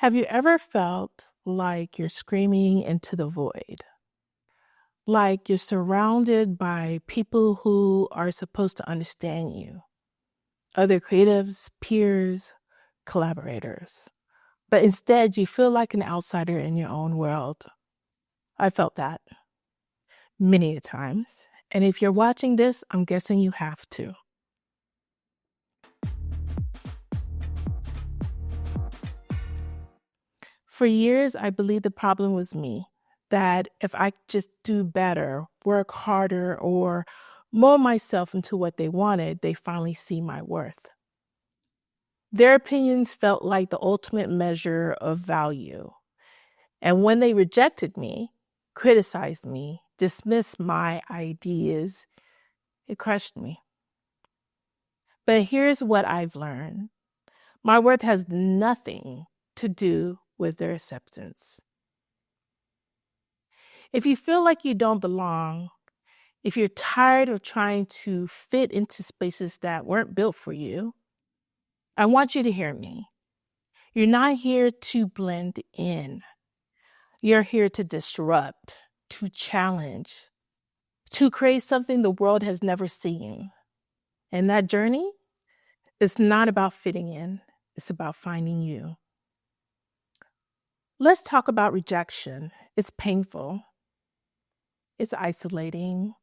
Have you ever felt like you're screaming into the void? Like you're surrounded by people who are supposed to understand you, other creatives, peers, collaborators. But instead, you feel like an outsider in your own world. I felt that many a times. And if you're watching this, I'm guessing you have to. For years, I believed the problem was me, that if I just do better, work harder, or mold myself into what they wanted, they finally see my worth. Their opinions felt like the ultimate measure of value. And when they rejected me, criticized me, dismissed my ideas, it crushed me. But here's what I've learned. My worth has nothing to do with their acceptance. If you feel like you don't belong, if you're tired of trying to fit into spaces that weren't built for you, I want you to hear me. You're not here to blend in. You're here to disrupt, to challenge, to create something the world has never seen. And that journey is not about fitting in, it's about finding you. Let's talk about rejection. It's painful, it's isolating.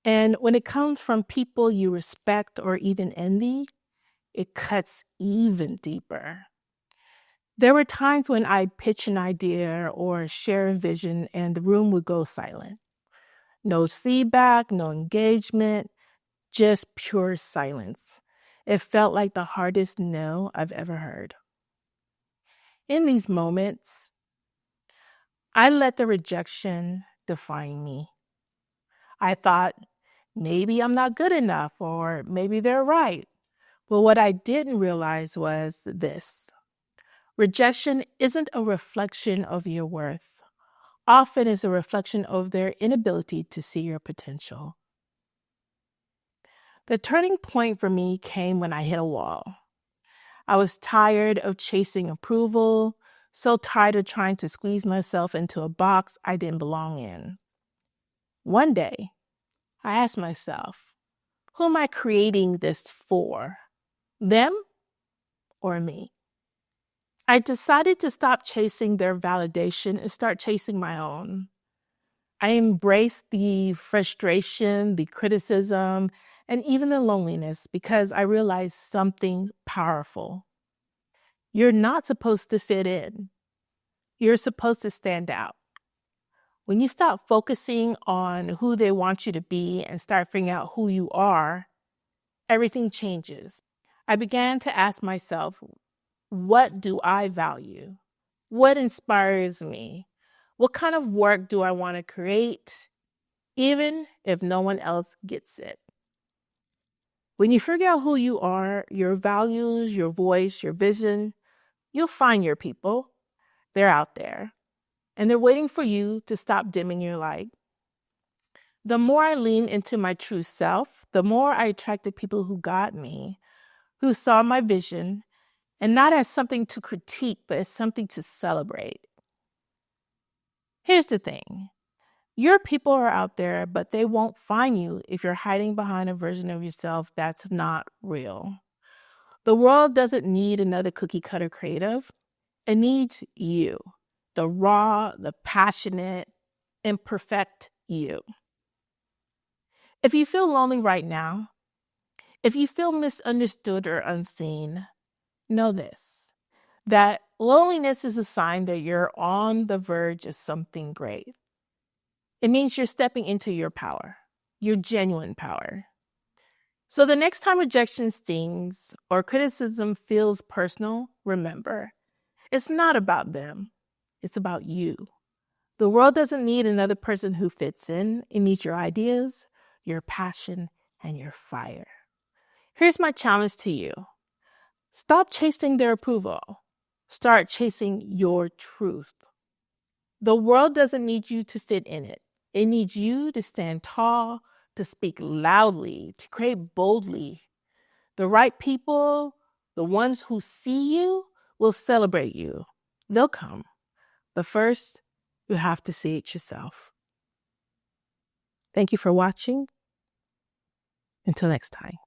And when it comes from people you respect or even envy, it cuts even deeper. There were times when I'd pitch an idea or share a vision and the room would go silent. No feedback, no engagement, just pure silence. It felt like the hardest no I've ever heard. In these moments, I let the rejection define me. I thought, maybe I'm not good enough, or maybe they're right. But what I didn't realize was this. Rejection isn't a reflection of your worth. Often it's a reflection of their inability to see your potential. The turning point for me came when I hit a wall. I was tired of chasing approval, so tired of trying to squeeze myself into a box I didn't belong in. One day, I asked myself, who am I creating this for? Them or me? I decided to stop chasing their validation and start chasing my own. I embraced the frustration, the criticism, and even the loneliness because I realized something powerful. You're not supposed to fit in. You're supposed to stand out. When you stop focusing on who they want you to be and start figuring out who you are, everything changes. I began to ask myself, what do I value? What inspires me? What kind of work do I want to create, even if no one else gets it? When you figure out who you are, your values, your voice, your vision, you'll find your people. They're out there, and they're waiting for you to stop dimming your light. The more I leaned into my true self, the more I attracted people who got me, who saw my vision, and not as something to critique, but as something to celebrate. Here's the thing. Your people are out there, but they won't find you if you're hiding behind a version of yourself that's not real. The world doesn't need another cookie cutter creative. It needs you, the raw, the passionate, imperfect you. If you feel lonely right now, if you feel misunderstood or unseen, know this, that loneliness is a sign that you're on the verge of something great. It means you're stepping into your power, your genuine power. So the next time rejection stings or criticism feels personal, remember, it's not about them. It's about you. The world doesn't need another person who fits in. It needs your ideas, your passion, and your fire. Here's my challenge to you. Stop chasing their approval. Start chasing your truth. The world doesn't need you to fit in it. It needs you to stand tall, to speak loudly, to create boldly. The right people, the ones who see you, will celebrate you. They'll come. But first, you have to see it yourself. Thank you for watching. Until next time.